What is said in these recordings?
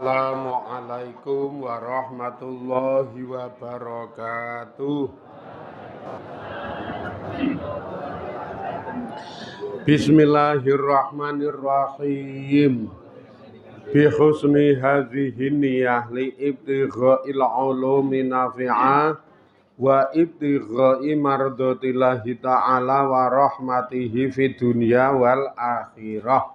Assalamualaikum warahmatullahi wabarakatuh. Bismillahirrahmanirrahim. Bi husni hadhihi niyyah li ibtigha'il ulumi nafi'ah wa ibtigha'i mardatillahi ta'ala wa rahmatihi fid dunya wal akhirah.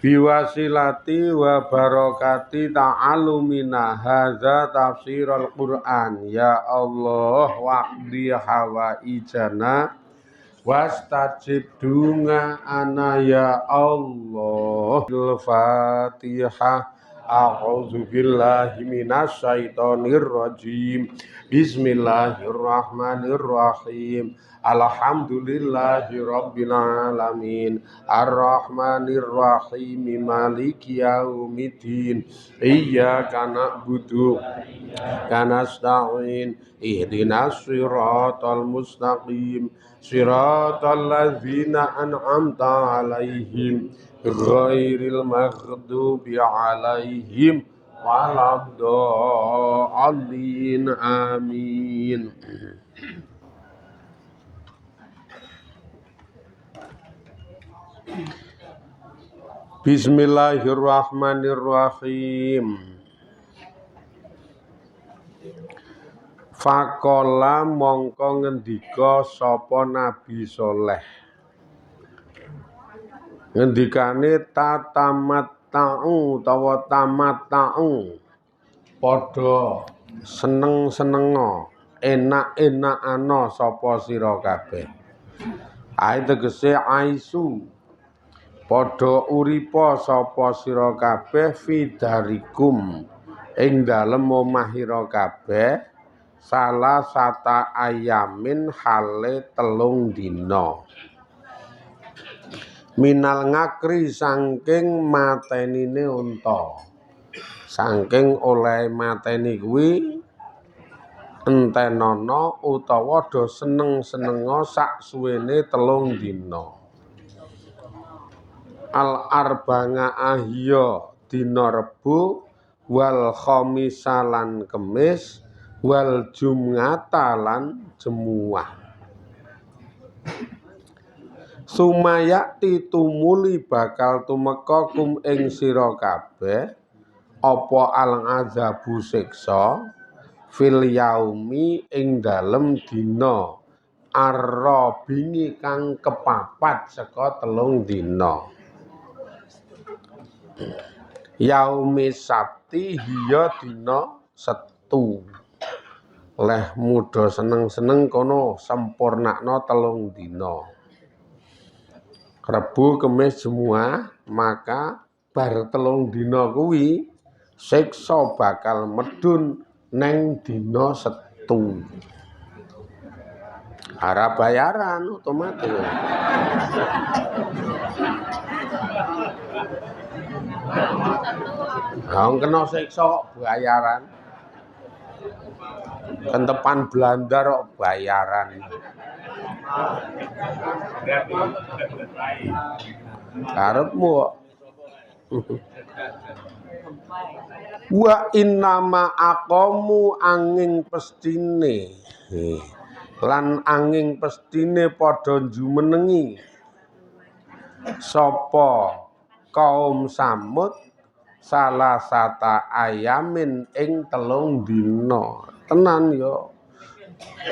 Biwasilati wa barakati ta'alumina hadza tafsirul Qur'an ya Allah waqdi hawaijana wastajib dunga ana ya Allah. Al-Fatihah. A'udzu billahi minasy syaithanir rajim. Bismillahirrahmanirrahim. Alhamdulillahi rabbil alamin. Ar-Rahmanir Rahim. Maliki yaumiddin. Iyyaka na'budu wa nasta'in. Ihdinas siratal mustaqim. Siratal ladzina an'amta 'alaihim ghairil maghdubi 'alaihim waladdallin. Amin. Bismillahirrahmanirrahim. Faqala mongko ngendika sapa Nabi Saleh. Ngendikane tatamatta'u utawa tamatta'u. Padha seneng-senenga, enak-enakana sapa sira kabeh. Ae tegese aisu. Padha uripa sapa sira kabeh fidarikum ing dalem omahira kabeh salah sata ayamin hale 3 dina. Minal ngakri saking matenine unta. Saking oleh mateni kuwi entenana utawa do seneng-senenga sak suwene 3 dina. Al-arbanga ahya dina Rebo wal khamisa lan Kemis wal jum'ata lan Jemuah. Sumayati tumuli bakal tumeka kum ing sira kabeh apa al-azabu siksa fil yaumi ing dalem dina ar-rabingi kang kepapat saka 3 dina. Yaumi sabti hiya dina Setu. Leh muda seneng-seneng kono sempurnakno 3 dina. Rebo, Kemis, Jemuah, maka bar 3 dina kuwi siksa bakal medhun neng dina Setu. Ara bayaran otomatis. Wong kena siksa kok bayaran. Kentepan Belanda kok bayaran. Karepmu kok. Wa innama aqamu angin pestine. Lan angin pestine padha jumenengi sapa kaum Samud salah sata ayamin ing 3 dina. Tenan yo.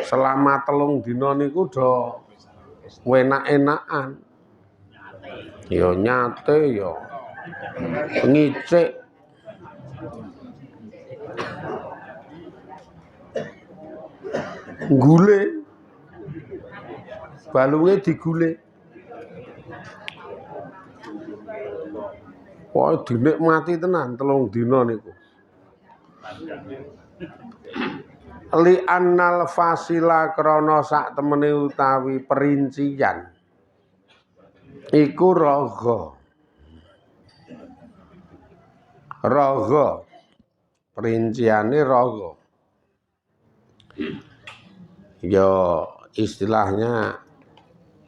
Selama 3 dina niku do enak-enakan. Yo nyate yo. Ngicik. Gule. Balunge digule. Wah, dinikmati tenan 3 dina niku. Li annal fasila krana sak temene utawi perincian iku raga. Raga. Perinciane raga. Ya istilahnya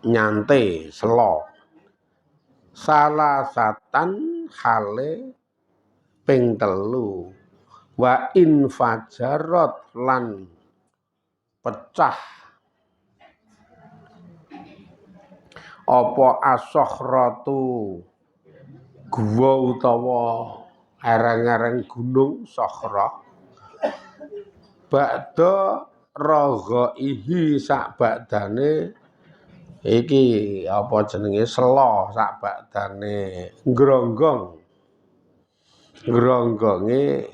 nyante, selo. Salah satan hale ping 3 wa infajarat lan pecah apa asokhratu guwa utawa areng-areng gunung Sokhra ba'da raghaihi sak badane iki apa jenenge sela sak badane gronggonge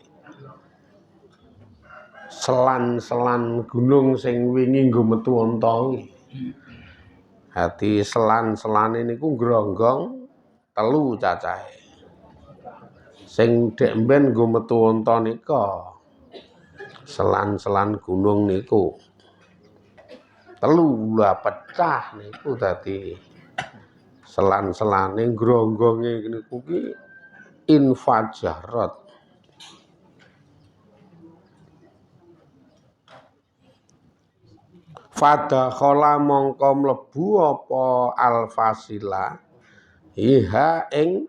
selan-selan gunung sing wingi nggo metu unta iki. Hati selan-selane niku gronggong 3 cacahe. Sing dek mben nggo metu unta nika selan-selan gunung niku 3 lah pecah niku dadi selan-selane grongonge niku ki infajarat. Fadakhala mongko mlebu apa alfasila iha ing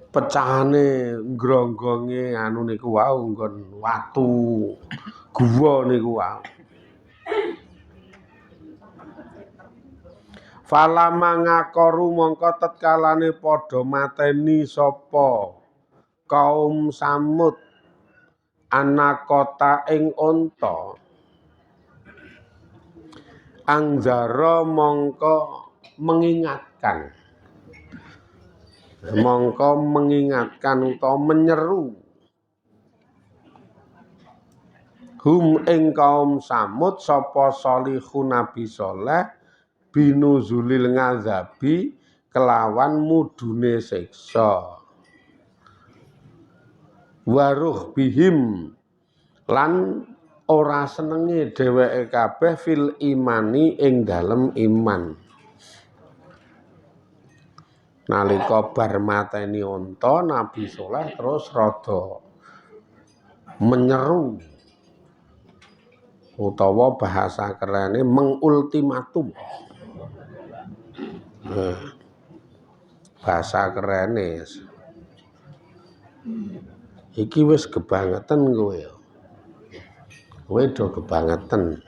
pecahane gronggonge anu niku wau nggon watu guwa niku wau. Falama ngakaru mongko tetkalane padha mateni sapa kaum Samud anakota ing unta angzara mongko mengingatkan utawa menyeru hum ing kaum Samud sapa salihun nabi saleh binuzulil ngazabi kelawan mudune siksa waruh bihim lan ora senenge dheweke kabeh fil imani ing dalem iman. Nalika bar mateni unta Nabi Saleh terus rada menyeru utawa bahasa kerene mengultimatum. Bahasa kerene iki wis kebangetan kowe. Kowe do kebangetan.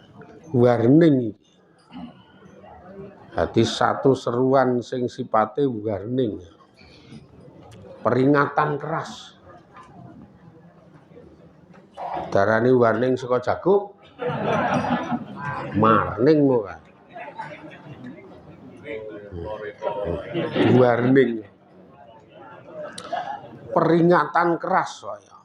Warning iki. Hati satu seruan sing sipate warning. Peringatan keras. Darani warning saka jago. Marning ora. Warning. Peringatan keras saya.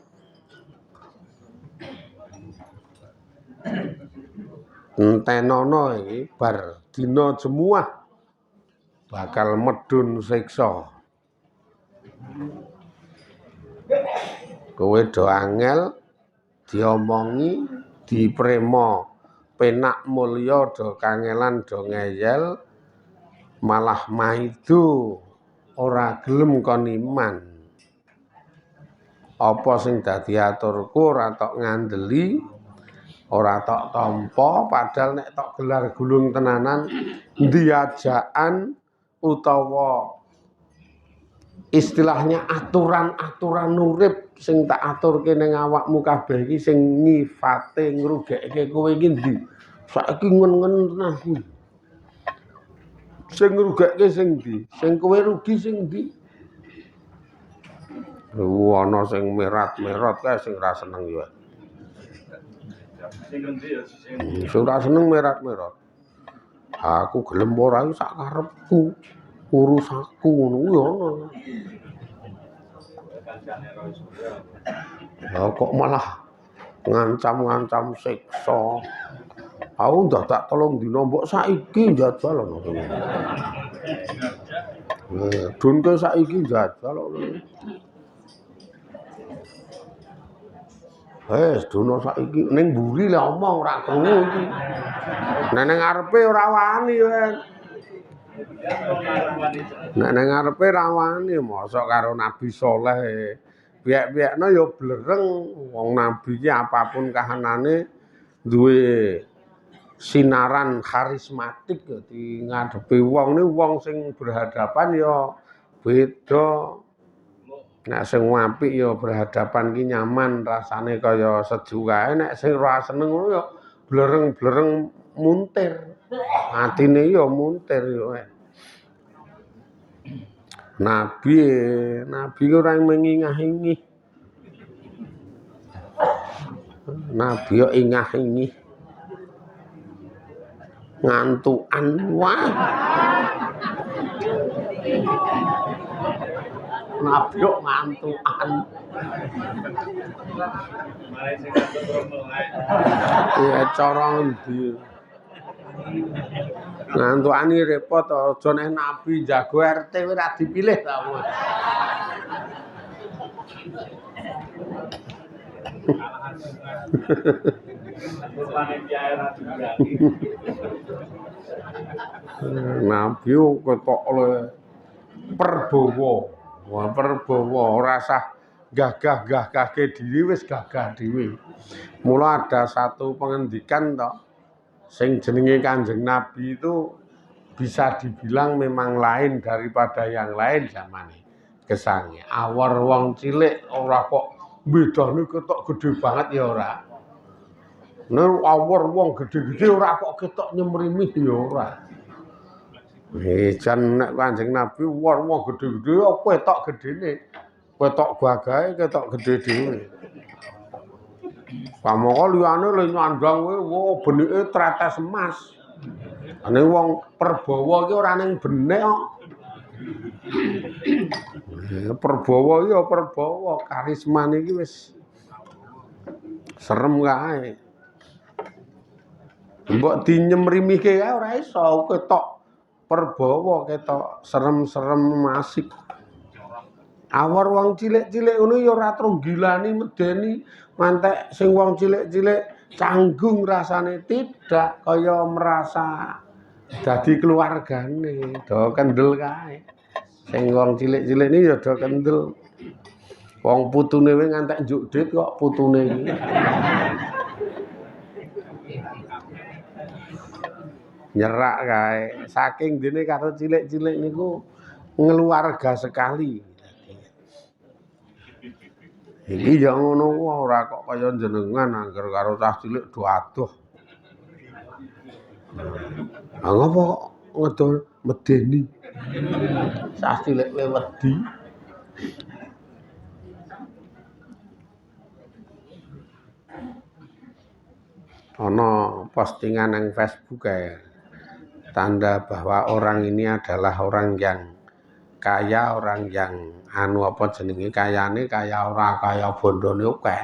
Entenono iki bar dina Jemuah bakal medun siksa. Kowe do angel diomongi diprema penak mulya do kangelan do ngeyel malah maido ora gelem kon iman. Apa sing dadi aturku ora tok ngandeli ora tok tampa padahal nek tok gelar gulung tenanan diajaan utawa istilahnya aturan-aturan urip sing tak aturke ning awakmu kabeh iki sing nyifate ngrugekke kowe iki ndi saiki ngen-ngen tenan kuwi sing ngrugekke sing ndi sing kowe rugi sing ndi ana sing merat-merat kae sing ra seneng ya sing ra seneng merat-merat aku gelem ora iki sak karepku urusanku ngono kuwi ana. Lah kok malah ngancam-ngancam siksa. Aku dadak 3 dina mbok saiki njajal ana kene. Dunke saiki njajal kok. Wes dono saiki ning mburi lah omong ora krungu iki. Nek ning ngarepe ora wani wes. Nek ning ngarepe ra wani mosok karo Nabi Saleh biak-biakno ya blereng wong nabi ki apapun kahanane duwe sinaran karismatik dadi ngadepi wong ni wong sing berhadapan ya beda Nek sing apik ya berhadapan ki nyaman, rasane kaya sejuk kae. Nek sing ora seneng ngono ya blereng-blereng muntir. Atine ya muntir ya. Nabi ora mengingah-ingih. Nabi yo ingah-ingih. Ngantukan wah. Nabi yo ngantukan. Ya cara endi. Ngantukane repot to, aja nek nabi jago RT ora dipilih ta. Nabi ketok le perbawa. Wah perbawa ora sah gagah-gagahke diri wis gagah dhewe. Mula ada satu pengendikan toh sing jenenge Kanjeng Nabi itu bisa dibilang memang lain daripada yang lain zamane. Kesange awar wong cilik ora kok bedane ketok gede banget ya ora. Nek awar wong gede-gede ora kok ketok nyemrimih ya ora. Jan nek Kanjeng Nabi wong gede-gede apa ketok gedene. Ketok gagahe ketok gede dhewe. Pamoko liyane le nyandang kowe wo benike tretes emas. Ane wong perbawa iki ora ning benek kok. Perbawa ya perbawa, karismane iki wis serem kae. Mbok dinyemrimike kae ora iso, ketok perbawa, ketok serem-serem asik. Awar wong cilik-cilik ngono ya ora trunggilani medeni, mantek sing wong cilik-cilik canggung rasane tidak kaya merasa dadi keluargane, do kendel kae. Sing wong cilik-cilik ini ya do kendel. Wong putune wae ngantek njuk dit kok putune iki. Nyerak kae, saking dene karo cilik-cilik niku ngeluarga sekali. Iki ya ngono ora kok kaya jenengan angger karo cah cilik do adoh. Ah ngopo kok ngedol medeni? Cah cilik kowe wedi. Ana postingan nang Facebook kae. Tanda bahwa orang ini adalah orang yang kaya, orang yang apa jenenge kayane kaya ora kaya bondone akeh.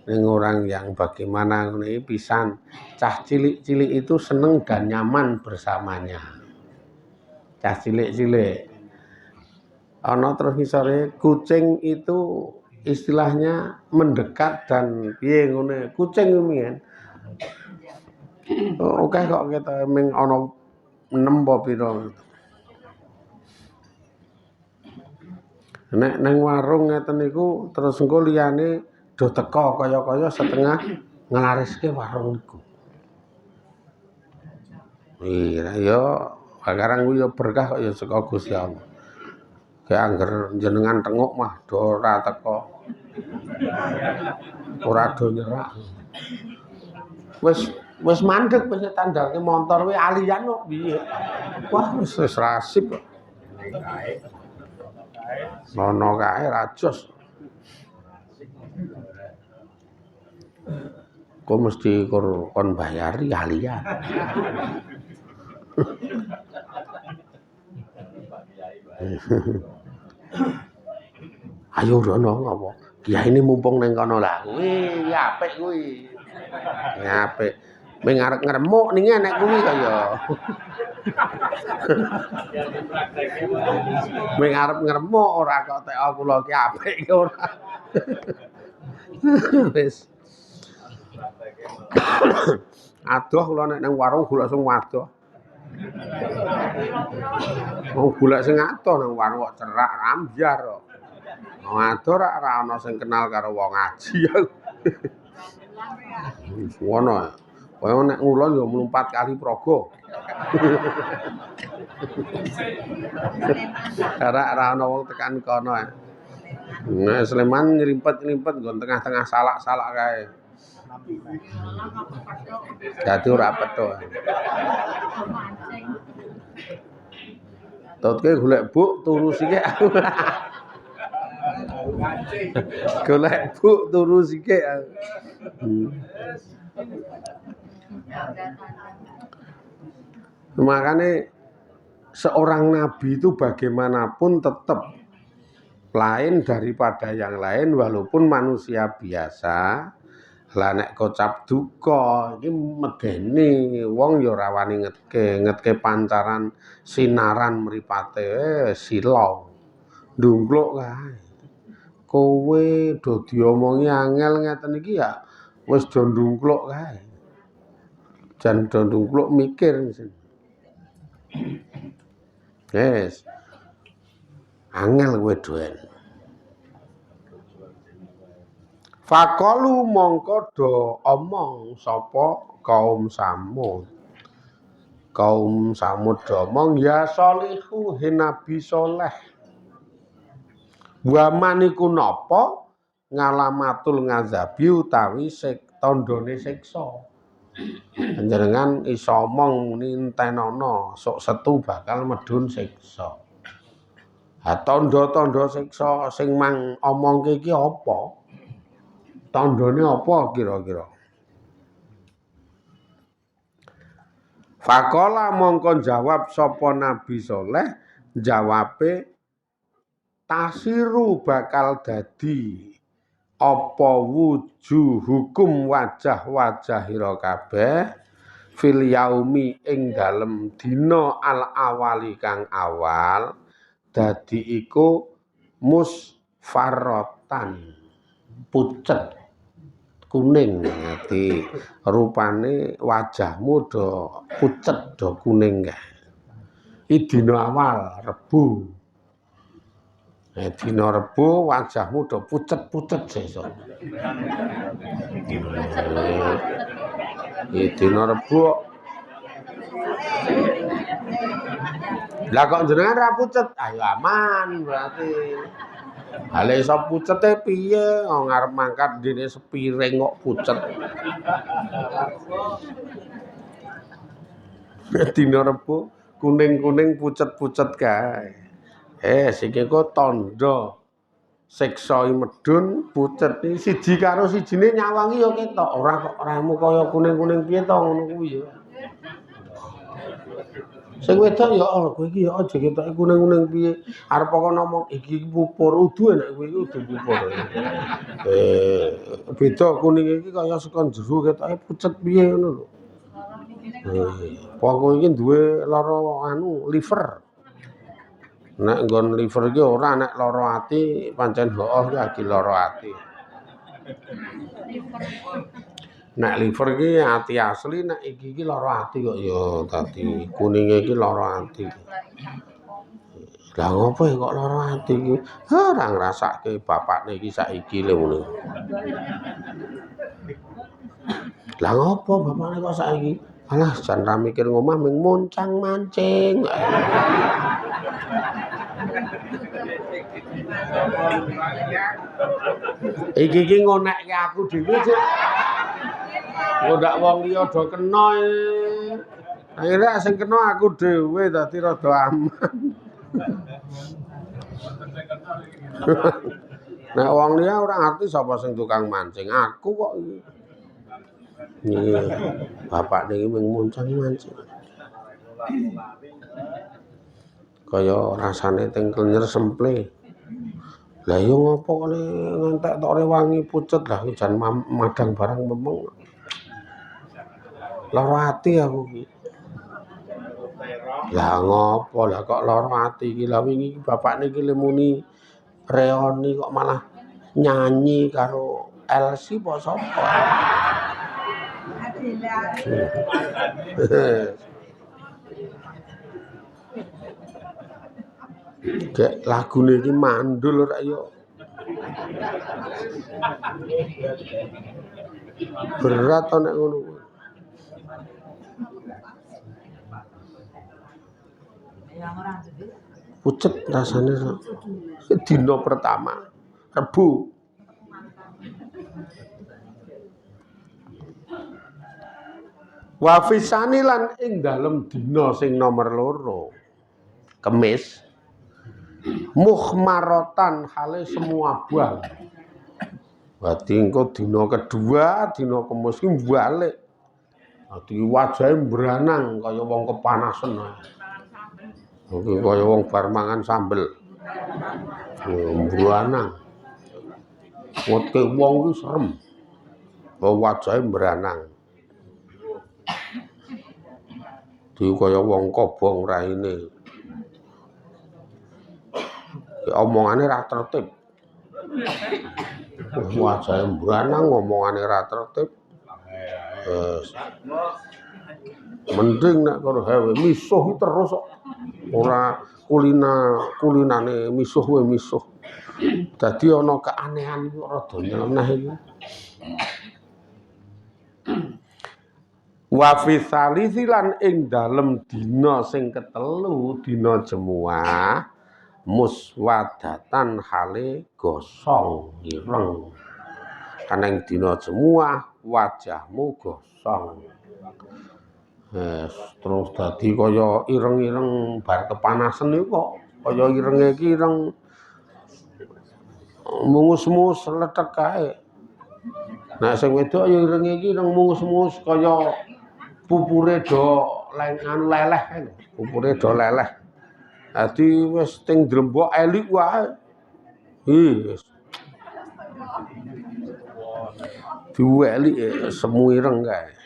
Ning orang yang bagaimana ngene pisan cah cilik-cilik itu seneng dan nyaman bersamanya. Cah cilik-cilik. Ana terus ngisore kucing itu istilahnya mendekat dan piye ngene. Kucing kuwi oke kok kita ming ana 6 apa pira. Nek nang warung ngeten niku terus engko liyane do teka kaya-kaya setengah nglariske warung niku. Iya ya sekarang kuwi ya berkah kok ya saka Gusti Allah. Kayak angger jenengan tenguk mah do ora teka. Ora do nyerak. Wis mandeg wis tandake montor kuwi alian kok piye. Wah wis rasip kok. Nono kae rajos. Kok mesti kon bayari alian. Ayo rono ngopo? Kiai ini mumpung ning kono lah. Kuwi apik kuwi. Apik. Ming arep ngremuk ning enek kuwi kaya. Ming arep ngremuk ora kok tek kula ki apik ki ora. Wis. Adoh kula nek nang warung golek sing wadoh. Wong golek sing adoh nang warung kok cerak ambyar kok. Wong adoh ora ana sing kenal karo wong ngaji. Ngono. Kaya nek ngulon ya mlumpat kali Praga. Ora ana wong tekan kono. Nah, Sleman nyerimpet-nyerimpet nggon tengah-tengah salak-salak kae. Dadi ora petuk. Totke golek buk turu sikik aku. Golek buk turu sikik aku. Makanya seorang nabi itu bagaimanapun tetap lain daripada yang lain walaupun manusia biasa. Lah nek kocap duka iki medeni wong ya ora wani ngetke pancaran sinaran mripate sila ndungkluk kae. Kowe do diomongi angel ngeten iki ya wis do ndungkluk kae. Jan do ndungkluk mikir. Yes. Angel kowe doen. Fakalu mongko do omong sapa kaum Samud. Kaum Samud do omong ya Sholihu he Nabi Saleh. Wa maniku napa ngalamatul ngazabi utawi tandane siksa. Panjenengan iso omong muni entenono sok setu bakal medhun siksa. Ha tanda-tanda siksa sing mang omongke iki apa? Tandane apa kira-kira? Faqala mongko jawab sapa Nabi Saleh, jawabe tasiru bakal dadi apa wujuhukum wajah-wajahira kabeh fil yaumi ing dalem dina al awali kang awal dadi iku musfarratan pucet kuning dadi rupane wajahmu do pucet do kuning kae. Iki dina awal Rebu. Dina Rebu wajahmu do pucet-pucet sesuk. Dina Rebu. Lah kok jenengan ra pucet? Ayo aman berarti. Hale iso pucete piye? Ngarep mangkat dene sepiring kok pucet. Dina Rebu kuning-kuning pucet-pucet kae. Siki kok tandha siksa medhun pucet iki siji karo sijine nyawangi ya ketok. Ora kok remu kaya kuning-kuning piye to ngono kuwi ya. Sing wedok ya kowe iki ya aja ketoke kuning-kuning piye. Arep kok ngomong iki pupur udu enak kowe iki udu pupur. Beda kuning iki kaya saka jero ketoke pucet piye ngono lho. Pokoke iki duwe lara liver. Nek nggon liver iki ora nek lara ati pancen hooh iki lagi lara ati. Nek liver iki ati asli, nek iki lara ati kok ya dadi kuninge iki lara ati. Lah ngopo kok lara ati iki? Ora ngrasake bapakne iki saiki lho ngono. Lah ngopo bapakne kok saiki? Alah jan ra mikir ngomah ming moncang mancing. Iki ngonekke aku dhewe sik. Ndak wong liya do kena. Akhire sing kena aku dhewe dadi rada aman. Nek wong liya ora ngerti sapa sing tukang mancing, aku kok iki. Iya, bapakne iki mung moncang-mancing. Kaya rasane tengkel nyer semple. Lah yo ngopo kene ngantek tok rewangi pucet lah jan madang barang memeng. Lara ati aku iki. Lah ngopo lah kok lara ati iki? Lah wingi bapakne iki le muni reoni kok malah nyanyi karo Elsi apa sapa? Kayak lagune iki mandul ora ya. Berat to nek ngono. Pucet rasane dina pertama. Rebu. Wa fisani lan ing dalem dina sing nomor 2 Kemis mukhmaratan hale semua bal. Berarti engko dina kedua dina Kemis ki balik. Dadi wajahe mbranang kaya wong kepanasan. Iki kaya wong bar mangan sambel. Mbranang. Wetke wong ki serem. Wajahe mbranang. Di kaya wong kobong raine. Omongane ra tertib. Wajahe mbranang ngomongane ra tertib. Mending nek karo hewe misuh terus kok. Ora kulinane misuh wae misuh. Dadi ana keanehan iku rada nyeleneh iki. Wa fi salisi lan ing dalem dina sing ketelu dina Jemuah muswadatan hale gosong ireng. Kaneng dina Jemuah wajahmu gosong. Terus dadi kaya ireng-ireng bar kepanasan iku kok kaya irenge iki ireng mungus-mungus letek kae. Nek sing wedok ya irenge iki ireng mungus-mungus kaya pupure do leleh kan. Pupure do leleh. Dadi wis ting drembok elik wae. Wis. Duwelik semu ireng kae.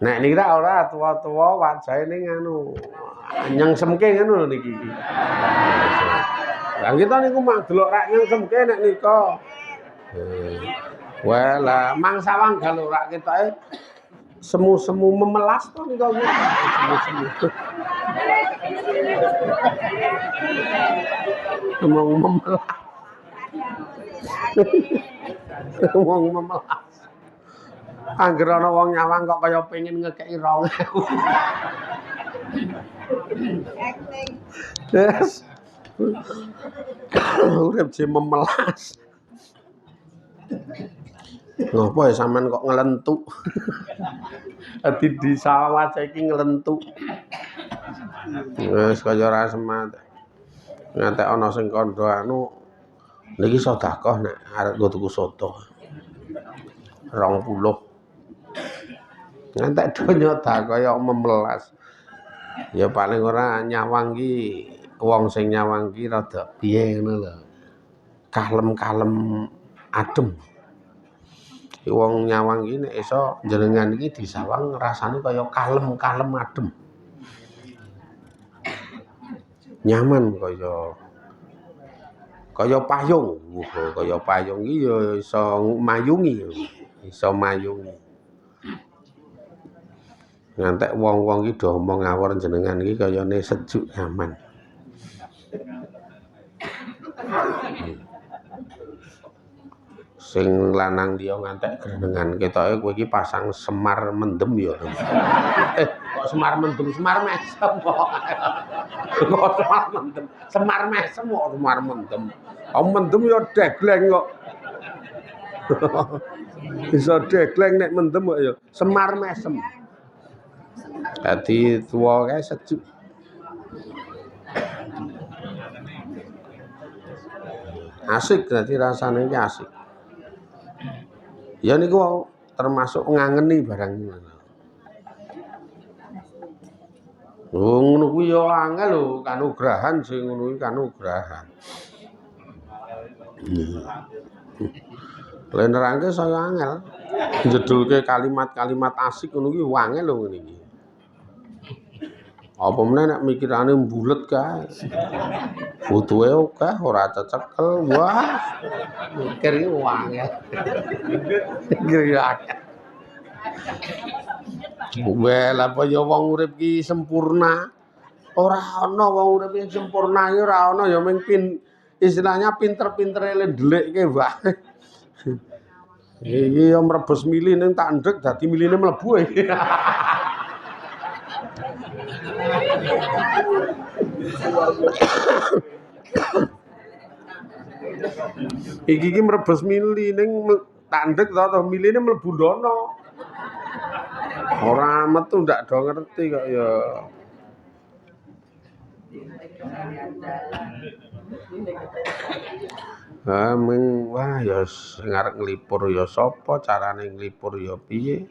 Nek niki ora tuwa-tuwa wajahe ning anu nyengsemke ngono lho niki. Lah kita niku mak delok rak nyengsemke nek nika. Wah lah mangsa wanggal ora ketoke semu-semu memelas to nika. Semu-semu. Ngomong memelas. Wong memelas. Angger ana wong nyawang kok kaya pengin ngekeki 2.000. Yes. Urip je memelas. Ngopo ya sampean kok nglentuk? Dadi di sawah iki nglentuk. Wis kaya ora semat. Ngantek ana sing kandha anu niki sedekah nek arep nggo tuku soto. 20. Ngantek donya dak kaya memelas. Ya paling ora nyawang ki wong sing nyawang ki rada piye ngono lho. Kalem-kalem adem. Wong nyawang iki nek iso jenengan iki disawang rasane kaya kalem-kalem adem. Nyaman kaya payung. Kaya payung iki ya iso mayungi. Iso mayungi. Ngantek wong-wong iki do omong ngawur jenengan iki kayane sejuk nyaman. Sing lanang liya ngantek grenengan ketoke kowe iki pasang semar mendem ya. Kok semar mendem, semar mesem kok. Kok semar mendem, semar mesem kok semar mendem. Mendem ya degleng kok. Bisa degleng nek mendem kok ya semar mesem. Dadi tuwa kae sejuk. Asik dadi rasane iki asik. Ya niku termasuk ngangeni barang ngono. Ngono kuwi ya angel lho, kanugrahan sing ngono iki kanugrahan. Lah nerangke saya angel. Njedulke kalimat-kalimat asik ngono kuwi angel lho ngene iki. Apa meneh nek mikirane mbulet kae. Butuhe akeh ora cecekel. Wah. Mikir iki angel. Mikir iki akeh. Well, apa ya wong urip ki sempurna? Ora ana wong urip ki sempurna iki ora ana ya ming istilahnya pinter-pintere le ndelikke wae. Iki ya mrebes mili ning tak ndek dadi miline mlebu iki. Iki mrebes mili ning tandek to miline mlebu ndono. Ora metu ndak do ngerti kok ya. Wah ya sing arep nglipur ya sapa, carane nglipur ya piye.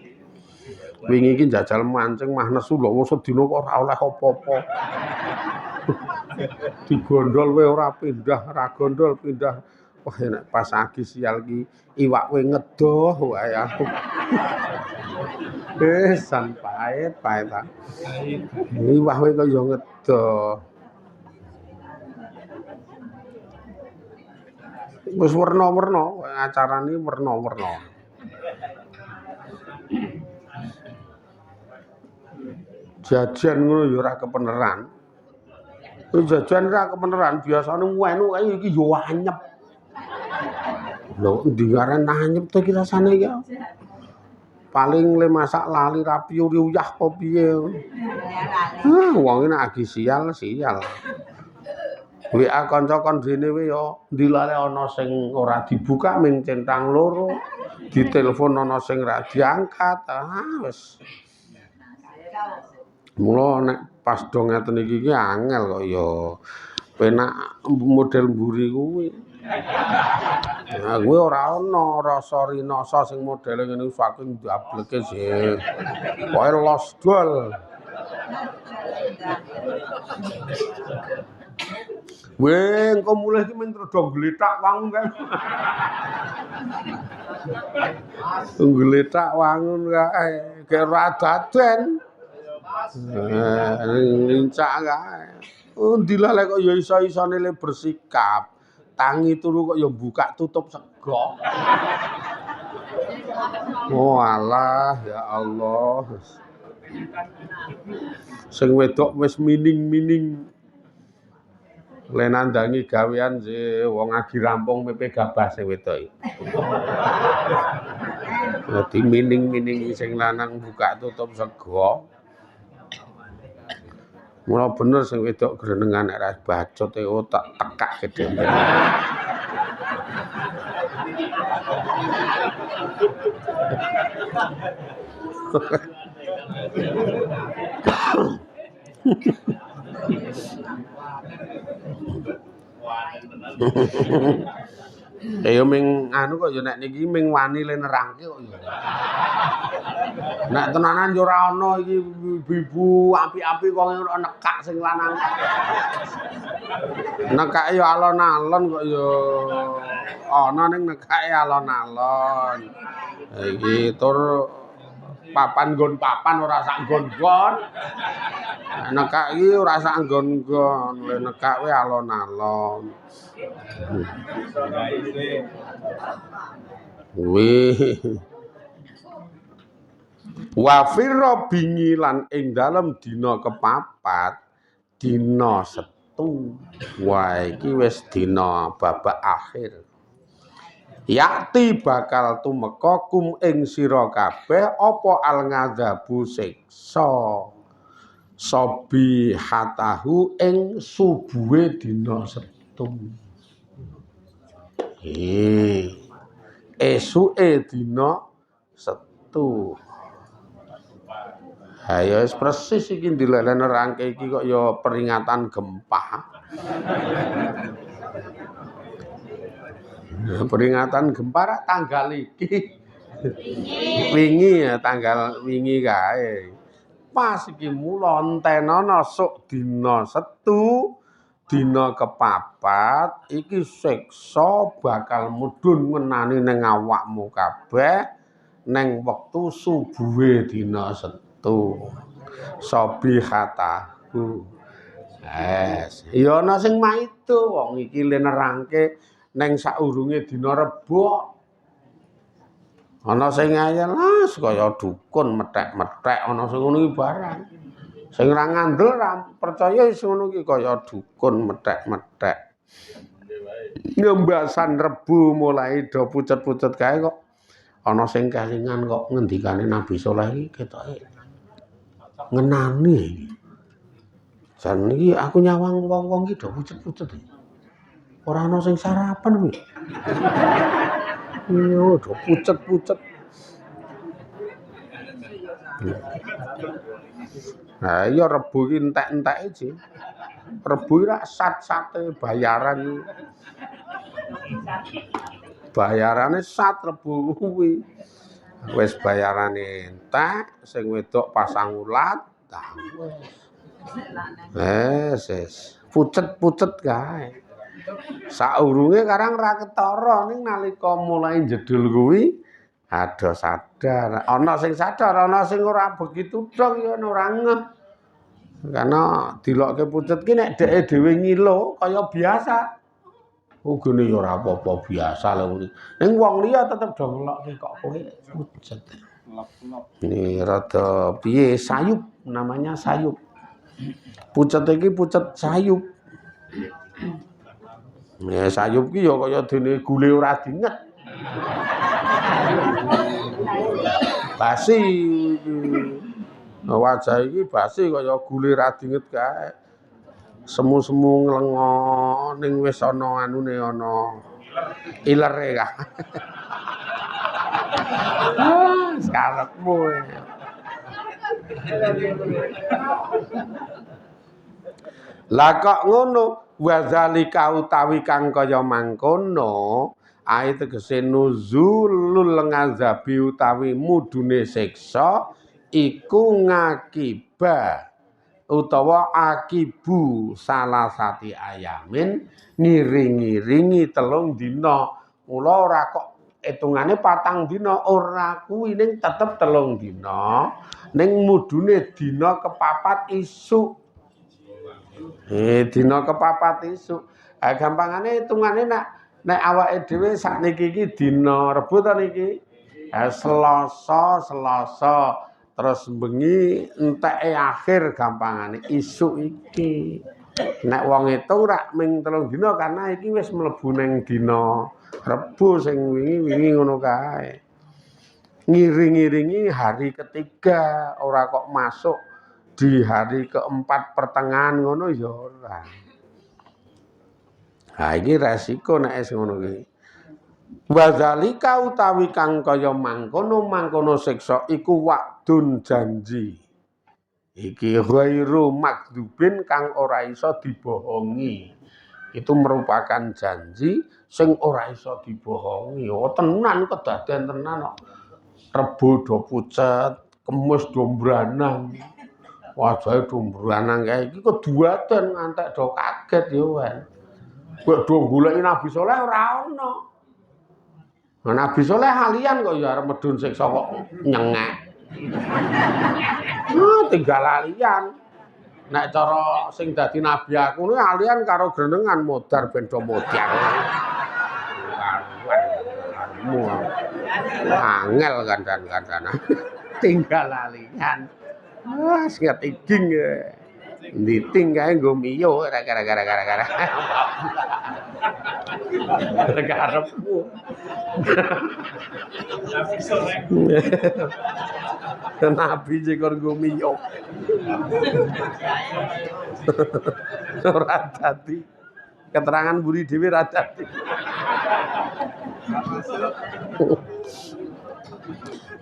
Wingi iki njajal mancing mah nesu lho wong sedina kok ora oleh apa-apa. Digondol wae ora pindah, ra gondol pindah. Wah nek pas agi sial ki iwak kowe ngedoh wae aku. San pahit ta. Iwak kowe kaya ngedoh. Wis werna-werna, acarane werna-werna. Jajan ngono ya ora kepeneran. Jajan ora kepeneran, biasane wenu kae iki yo anyep. Lho, endi karen anyep to iki rasane iki? Paling le masak lali rapi uyah apa piye. Wong nek agi sial. WA kanca-kan dene we ya ndilale ana sing ora dibuka ming centang loro, ditelepon ana sing ra diangkat. Wis. Mula nek pas do ngeten iki angel kok ya penak model mburi kuwi. Nah, kuwi ora ana rasa rinasa sing modele ngene saking dableke sih. Pokoke los dol. Weh, engko mulih iki men rada gletak wangun kae. Gletak wangun kae, kaya ora daden. Lincak kae. Ndilale kok ya iso-isone le bersikap. Tangi turu kok ya buka tutup sego. Oh alah, ya Allah. Sing wedok wis mining-mining. Le nandangi gawean sih wong agi rampung pepe gabah sing wedok iki. Dadi mining-mining sing lanang buka tutup sego. Mula bener sing wedok grenengan nek ra bacot e tak tekake dhewe. Ya ming anu kok ya nek niki ming wani le nerangke kok ya. Nek tenanan ya ora ana iki ibu apik-apik kok nekak sing lanang. Nekake ya alon-alon kok ya ana ning nekake alon-alon. Iki tur papan nggon papan ora sak nggon-nggon. Nekak iki ora sak nggon-nggon, le nekak we alon-alon. Wih. Wa firra bingi lan ing dalem dina kepapat dina Setu. Wah iki wis dina babak akhir. Yakti bakal tumeka kum ing sira kabeh apa al ngadzabu siksa. Sobi hatahu ing subuhe dina Setu. Esuke dina Setu. Ha ya wis persis iki dilele nerangke iki kok ya peringatan gempa. Peringatan gempa ra tanggal iki. Wingi ya tanggal wingi kae. Pas iki mula entenana sok dina Setu. Dina kepapat iki siksa bakal mudhun ngenani ning awakmu kabeh ning wektu subuhe dina Setu. Sobihatahu. Ya ana sing maido wong iki le nerangke ning saurunge dina Rebo. Ana sing ngayal kaya dukun methek-methek ana sing ngono iki barang. Sing ora ngandel ra percaya wis ngono iki kaya dukun methek-methek. Ngembasan Rebo mulai do pucet-pucet kae kok ana sing kelingan kok ngendikane Nabi Saleh iki ketoke ngenani. Jan iki aku nyawang wong-wong iki do pucet-pucet. Ora ana sing sarapan kuwi. Yo, do pucet-pucet. Nah, iya Rebo iki entek-enteke iki. Rebo iki rak sat-sate bayaran. Bayarane sat Rebo kuwi. Wis bayarane entek, sing wedok pasang ulat, ta wis. Pucet-pucet kae. Saurunge karang ra ketara ning nalika mulai jedul kuwi ada sadar. Ana sing sadar, ana sing ora begitu dong ya ora ngeh. Karena dilokke pucet ki nek dheke dhewe ngilo kaya biasa. Ugene ya ora apa-apa biasa lho kuwi. Ning wong liya tetep do ngelokke kok kowe pucet. Ini rada piye sayup namanya sayup. Pucet iki pucet sayup. Ya sayup ki ya kaya dene gule ora dinget. Basi wajah iki basi kaya gule ra dinget kae. Semu-semu nglengo ning wis ana anune ana ilere ka. Sekarepmu. Lah kok ngono wazalika utawi kang kaya mangkono ae tegese nuzulul ngazabi utawi mudune siksa iku ngakiba utawa akibu salasati ayamin ngiring-iringi 3 dina. Mula ora kok etungane 4 dina ora kuwi ning tetep 3 dina ning mudune dina kepapat isuk. Dina kepapat isuk. Gampangane hitungane nek awake dhewe sakniki iki dina Rebo ta niki. Selasa terus bengi enteke akhir gampangane isuk iki. Nek wong itung rak ming 3 dina karena iki wis mlebu ning dina Rebo sing wingi ngono kae. Ngiring-iringi hari ketiga ora kok masuk di hari keempat pertengahan ngono ya ora. Ha iki resiko nek wis ngono kuwi. Wadzalika utawi kang kaya mangkono siksa iku wa'dun janji. Iki ghairu makdzubin kang ora iso dibohongi. Itu merupakan janji sing ora iso dibohongi. Oh tenan kedaden tenan kok. Rebo do pucet, kemus do mbranang. Wajahe do mbranang kae iki keduaden ngantek do kaget ya wan. Kok do goleki Nabi Saleh ora ono. Nah, Nabi Saleh halian kok ya arep medun siksa kok nyengek. Tinggal halian. Nek cara sing dadi nabi aku kuwi halian karo grenengan modar ben do modar. Angel kandan-kandana. Tinggal halian. Wes ngetiging nditing kae nggo miyo gara-gara. Karepmu. Nabi jekor nggo miyo. Ora dadi. Keterangan buri dhewe ra dadi.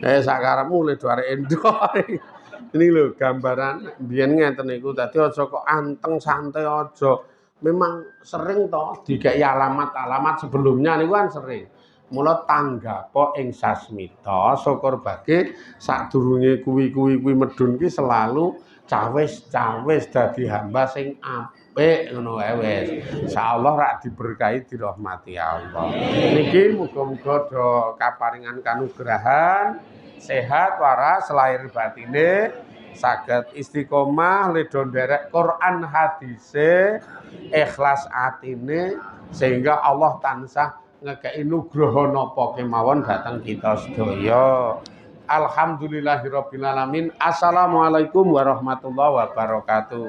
Sakarepmu le duare endor. Ini lho gambaran biyen ngeten niku dadi aja kok anteng santai aja. Memang sering toh dikai alamat-alamat sebelumnya niku kan sering. Mula tanggapo ing sasmita syukur bagi sadurunge kuwi medun ki selalu cawis dadi hamba sing apik ngono wae wis. Insyaallah rak diberkahi dirahmati Allah. Niki muga-muga do kaparingan kanugrahan sehat waras lahir batine saged istiqomah ledo nderek Quran hadise ikhlas atine sehingga Allah tansah ngekei nugraha napa kemawon dhateng kita sedaya. Alhamdulillahirabbil alamin. Assalamualaikum warahmatullahi wabarakatuh.